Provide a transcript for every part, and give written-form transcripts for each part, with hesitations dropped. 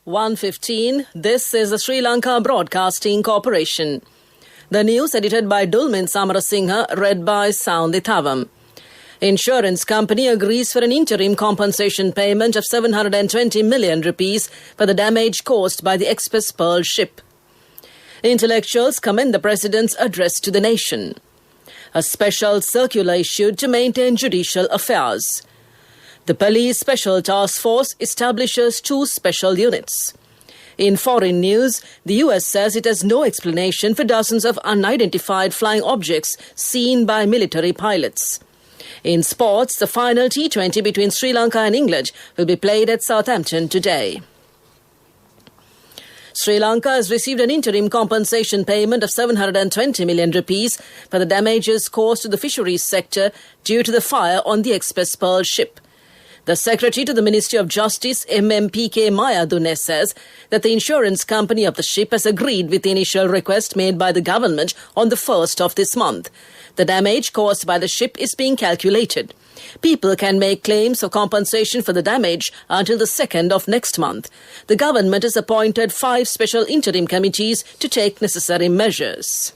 1:15. This is the Sri Lanka Broadcasting Corporation. The news edited by Dulmin Samarasinghe, read by Soundi Thavam. Insurance company agrees for an interim compensation payment of 720 million rupees for the damage caused by the Express Pearl ship. Intellectuals commend the President's address to the nation. A special circular issued to maintain judicial affairs. The Police Special Task Force establishes 2 special units. In foreign news, the US says it has no explanation for dozens of unidentified flying objects seen by military pilots. In sports, the final T20 between Sri Lanka and England will be played at Southampton today. Sri Lanka has received an interim compensation payment of 720 million rupees for the damages caused to the fisheries sector due to the fire on the Express Pearl ship. The Secretary to the Ministry of Justice, MMPK Mayadune, says that the insurance company of the ship has agreed with the initial request made by the government on the 1st of this month. The damage caused by the ship is being calculated. People can make claims for compensation for the damage until the 2nd of next month. The government has appointed 5 special interim committees to take necessary measures.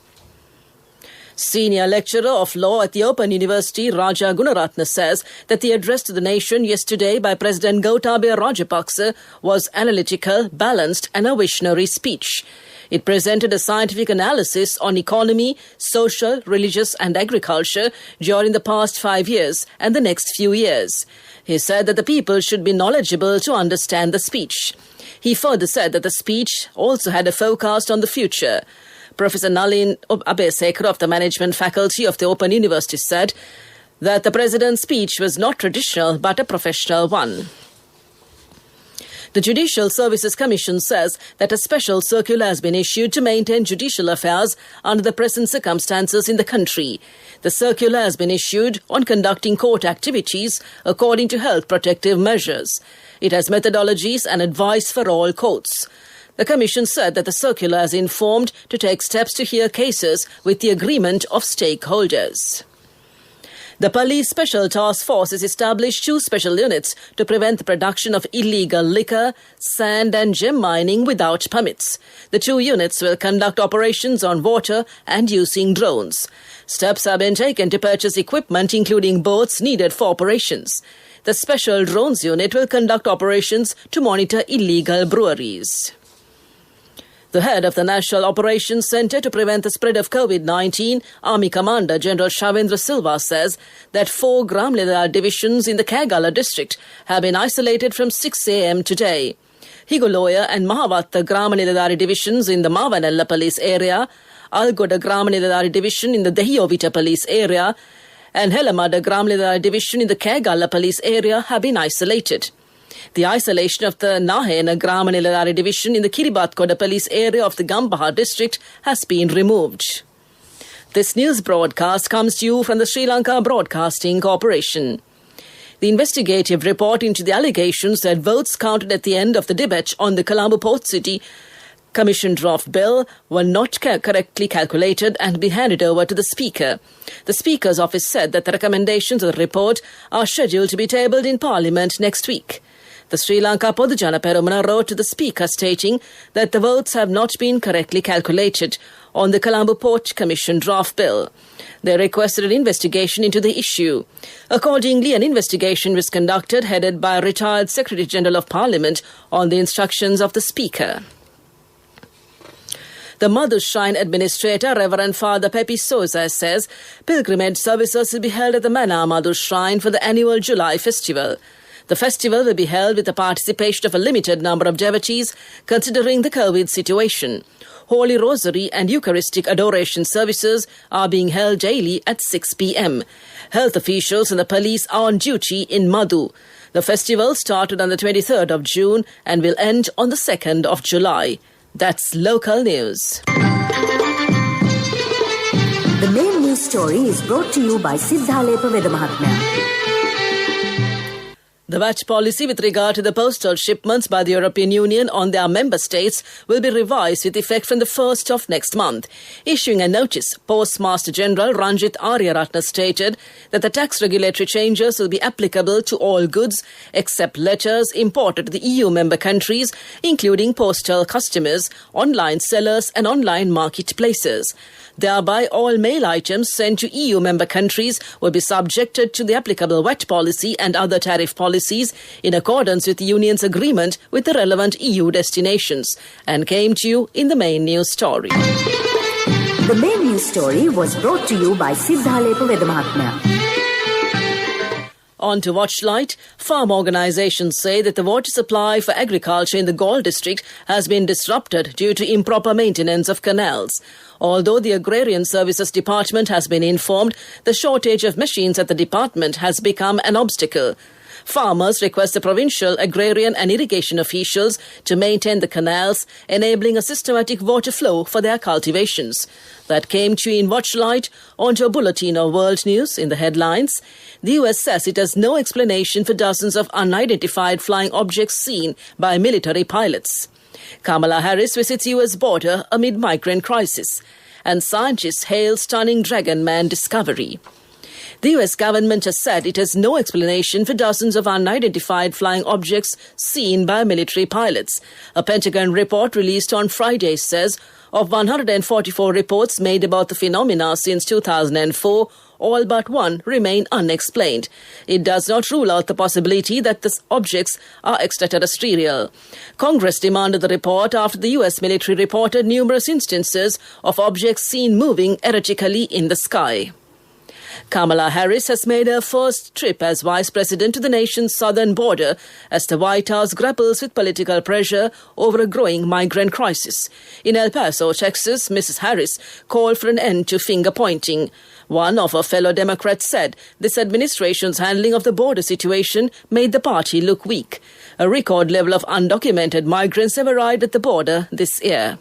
Senior lecturer of law at the Open University, Raja Gunaratne, says that the address to the nation yesterday by President Gotabaya Rajapaksa was analytical, balanced and a visionary speech. It presented a scientific analysis on economy, social, religious and agriculture during the past 5 years and the next few years. He said that the people should be knowledgeable to understand the speech. He further said that the speech also had a forecast on the future. Professor Nalin Abesekar of the Management Faculty of the Open University said that the President's speech was not traditional but a professional one. The Judicial Services Commission says that a special circular has been issued to maintain judicial affairs under the present circumstances in the country. The circular has been issued on conducting court activities according to health protective measures. It has methodologies and advice for all courts. The Commission said that the circular is informed to take steps to hear cases with the agreement of stakeholders. The Police Special Task Force has established 2 special units to prevent the production of illegal liquor, sand and gem mining without permits. The 2 units will conduct operations on water and using drones. Steps have been taken to purchase equipment including boats needed for operations. The Special Drones Unit will conduct operations to monitor illegal breweries. The head of the National Operations Centre to prevent the spread of COVID-19, Army Commander General Shavendra Silva, says that 4 Gramledar divisions in the Kagala district have been isolated from 6 a.m. today. Higoloya and Mahavatta Gramaledari divisions in the Mavanella police area, Algoda Gramaledari division in the Dehiyovita police area, and Helamada Gramaledari division in the Kagala police area have been isolated. The isolation of the Nahena Gramaledari division in the Kiribatkoda police area of the Gambaha district has been removed. This news broadcast comes to you from the Sri Lanka Broadcasting Corporation. The investigative report into the allegations that votes counted at the end of the debate on the Colombo Port City Commission draft bill were not correctly calculated and be handed over to the Speaker. The Speaker's office said that the recommendations of the report are scheduled to be tabled in Parliament next week. The Sri Lanka Podujana Peramana wrote to the Speaker stating that the votes have not been correctly calculated on the Colombo Port Commission draft bill. They requested an investigation into the issue. Accordingly, an investigation was conducted headed by a retired Secretary General of Parliament on the instructions of the Speaker. The Madhu Shrine Administrator, Reverend Father Pepi Souza, says pilgrimage services will be held at the Mana Madhu Shrine for the annual July festival. The festival will be held with the participation of a limited number of devotees considering the COVID situation. Holy Rosary and Eucharistic adoration services are being held daily at 6 p.m. Health officials and the police are on duty in Madhu. The festival started on the 23rd of June and will end on the 2nd of July. That's local news. The main news story is brought to you by Siddhalepa Vedamahatmya. The VAT policy with regard to the postal shipments by the European Union on their member states will be revised with effect from the 1st of next month. Issuing a notice, Postmaster General Ranjit Aryaratna stated that the tax regulatory changes will be applicable to all goods except letters imported to the EU member countries, including postal customers, online sellers and online marketplaces. Thereby, all mail items sent to EU member countries will be subjected to the applicable VAT policy and other tariff policies in accordance with the Union's agreement with the relevant EU destinations, and came to you in the main news story. The main news story was brought to you by Siddhalepa Vedamahatmya. On to Watchlight, farm organizations say that the water supply for agriculture in the Galle district has been disrupted due to improper maintenance of canals. Although the Agrarian Services Department has been informed, the shortage of machines at the department has become an obstacle. Farmers request the provincial agrarian and irrigation officials to maintain the canals, enabling a systematic water flow for their cultivations. That came to you in Watchlight. On to a bulletin of world news in the headlines. The US says it has no explanation for dozens of unidentified flying objects seen by military pilots. Kamala Harris visits US border amid migrant crisis. And scientists hail stunning Dragon Man discovery. The US government has said it has no explanation for dozens of unidentified flying objects seen by military pilots. A Pentagon report released on Friday says of 144 reports made about the phenomena since 2004, all but one remain unexplained. It does not rule out the possibility that the objects are extraterrestrial. Congress demanded the report after the US military reported numerous instances of objects seen moving erratically in the sky. Kamala Harris has made her first trip as vice president to the nation's southern border as the White House grapples with political pressure over a growing migrant crisis. In El Paso, Texas, Mrs. Harris called for an end to finger-pointing. One of her fellow Democrats said this administration's handling of the border situation made the party look weak. A record level of undocumented migrants have arrived at the border this year.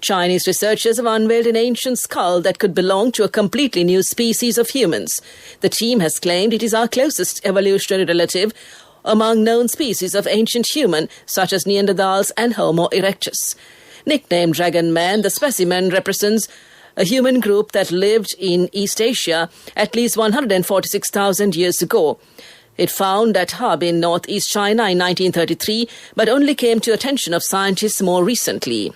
Chinese researchers have unveiled an ancient skull that could belong to a completely new species of humans. The team has claimed it is our closest evolutionary relative among known species of ancient human, such as Neanderthals and Homo erectus. Nicknamed Dragon Man, the specimen represents a human group that lived in East Asia at least 146,000 years ago. It found at Harbin, northeast China in 1933, but only came to attention of scientists more recently.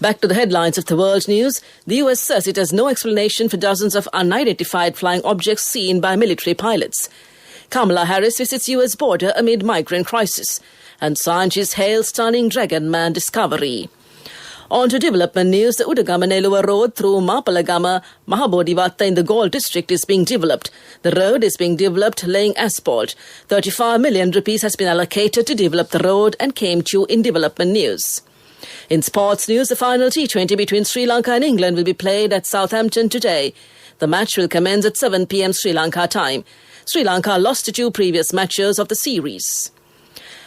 Back to the headlines of the world news. The US says it has no explanation for dozens of unidentified flying objects seen by military pilots. Kamala Harris visits US border amid migrant crisis. And scientists hail stunning Dragon Man discovery. On to development news. The Udagama-Nelua road through Mapalagama, Mahabodivatta in the Galle district is being developed. The road is being developed laying asphalt. 35 million rupees has been allocated to develop the road and came to you in development news. In sports news, the final T20 between Sri Lanka and England will be played at Southampton today. The match will commence at 7 p.m. Sri Lanka time. Sri Lanka lost the two previous matches of the series.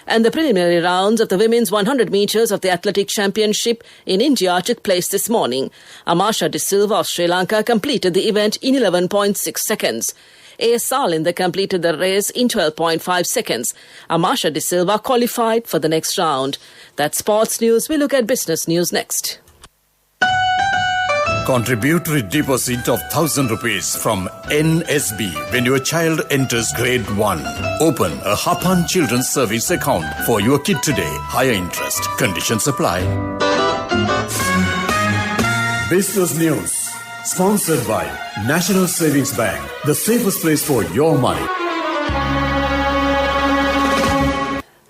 And the preliminary rounds of the women's 100 metres of the Athletic Championship in India took place this morning. Amasha De Silva of Sri Lanka completed the event in 11.6 seconds. A.S. Salinder completed the race in 12.5 seconds. Amasha De Silva qualified for the next round. That's sports news. We look at business news next. Contributory deposit of 1,000 rupees from NSB when your child enters grade 1. Open a Hapan Children's Service account for your kid today. Higher interest. Conditions apply. Business news. Sponsored by National Savings Bank. The safest place for your money.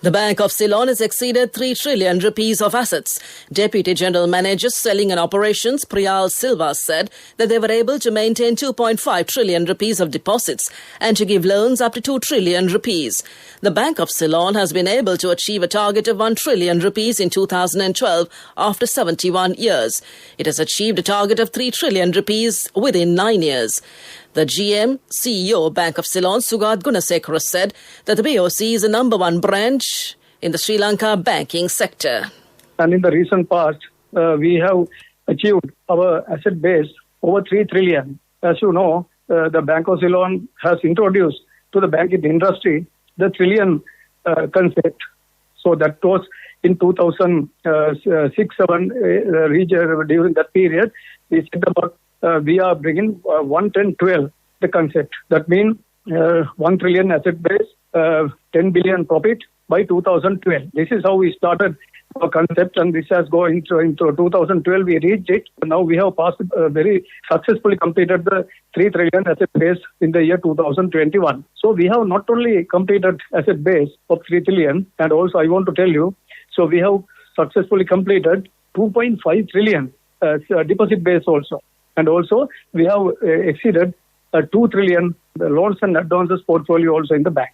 The Bank of Ceylon has exceeded 3 trillion rupees of assets. Deputy General Manager Selling and Operations Priyal Silva said that they were able to maintain 2.5 trillion rupees of deposits and to give loans up to 2 trillion rupees. The Bank of Ceylon has been able to achieve a target of 1 trillion rupees in 2012 after 71 years. It has achieved a target of 3 trillion rupees within 9 years. The GM, CEO, Bank of Ceylon, Sugad Gunasekara said that the BOC is the number one branch in the Sri Lanka banking sector. And in the recent past, we have achieved our asset base over 3 trillion. As you know, the Bank of Ceylon has introduced to the banking industry the trillion concept. So that was in 2006-7 region during that period. We said about we are bringing 110-12 the concept. That means 1 trillion asset base, 10 billion profit by 2012. This is how we started our concept, and this has gone into 2012. We reached it. Now we have passed very successfully completed the 3 trillion asset base in the year 2021. So we have not only completed asset base of 3 trillion, and also I want to tell you, so we have successfully completed 2.5 trillion deposit base also. And also we have exceeded 2 trillion loans and advances portfolio also in the bank.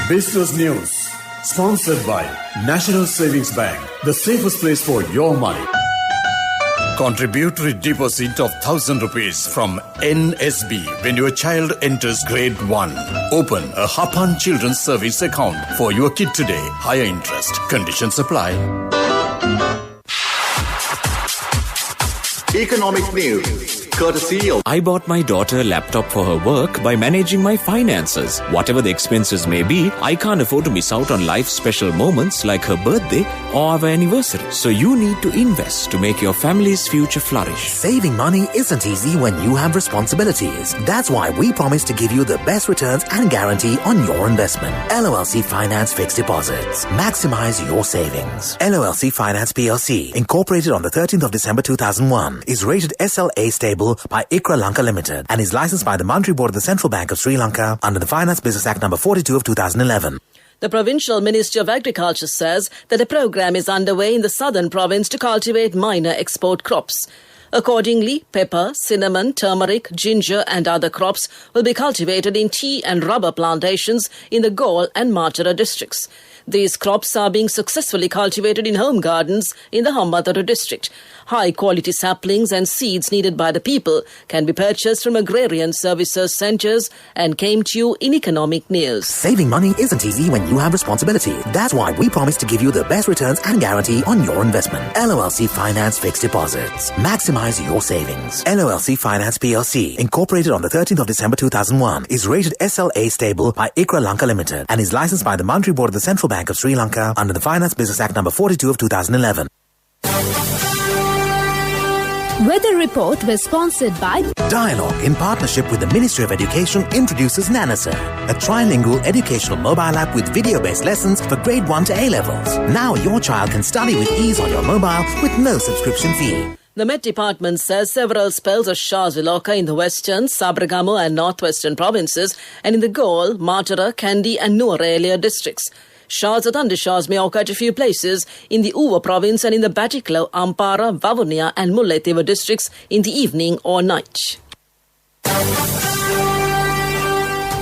Business News, sponsored by National Savings Bank, the safest place for your money. Contributory deposit of 1,000 rupees from NSB when your child enters grade 1. Open a Hapan Children's Service account for your kid today. Higher interest. Conditions apply. Economic news, courtesy of... I bought my daughter a laptop for her work by managing my finances. Whatever the expenses may be, I can't afford to miss out on life's special moments like her birthday or our anniversary. So you need to invest to make your family's future flourish. Saving money isn't easy when you have responsibilities. That's why we promise to give you the best returns and guarantee on your investment. LOLC Finance Fixed Deposits. Maximize your savings. LOLC Finance PLC, incorporated on the 13th of December 2001, is rated SLA stable by ICRA Lanka Limited and is licensed by the Monetary Board of the Central Bank of Sri Lanka under the Finance Business Act No. 42 of 2011. The Provincial Ministry of Agriculture says that a program is underway in the southern province to cultivate minor export crops. Accordingly, pepper, cinnamon, turmeric, ginger and other crops will be cultivated in tea and rubber plantations in the Galle and Matara districts. These crops are being successfully cultivated in home gardens in the Hambantota district. High-quality saplings and seeds needed by the people can be purchased from agrarian services centres and came to you in Economic News. Saving money isn't easy when you have responsibility. That's why we promise to give you the best returns and guarantee on your investment. LOLC Finance Fixed Deposits. Maximize your savings. LOLC Finance PLC, incorporated on the 13th of December 2001, is rated SLA stable by ICRA Lanka Limited and is licensed by the Monetary Board of the Central Bank of Sri Lanka under the Finance Business Act No. 42 of 2011. Weather Report was sponsored by Dialogue, in partnership with the Ministry of Education, introduces Nanasa, a trilingual educational mobile app with video-based lessons for grade 1 to A-levels. Now your child can study with ease on your mobile with no subscription fee. The Met Department says several spells of showers will occur in the western, Sabaragamu and northwestern provinces and in the Galle, Matara, Kandy and Nuwara districts. Showers or thundershowers may occur at a few places in the Uva province and in the Batticaloa, Ampara, Vavuniya and Mullaitiva districts in the evening or night.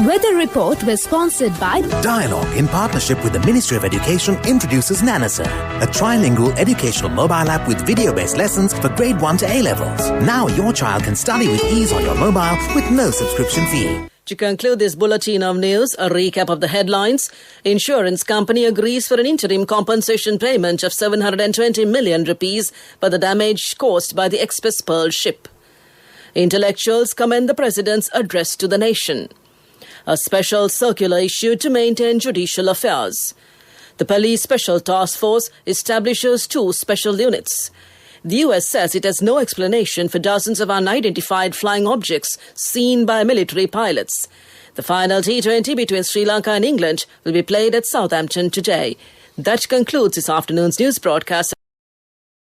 Weather Report was sponsored by Dialogue, in partnership with the Ministry of Education, introduces Nanasa, a trilingual educational mobile app with video-based lessons for grade 1 to A-levels. Now your child can study with ease on your mobile with no subscription fee. To conclude this bulletin of news, a recap of the headlines. Insurance company agrees for an interim compensation payment of 720 million rupees for the damage caused by the Express Pearl ship. Intellectuals commend the President's address to the nation. A special circular issued to maintain judicial affairs. The Police Special Task Force establishes 2 special units. The US says it has no explanation for dozens of unidentified flying objects seen by military pilots. The final T20 between Sri Lanka and England will be played at Southampton today. That concludes this afternoon's news broadcast.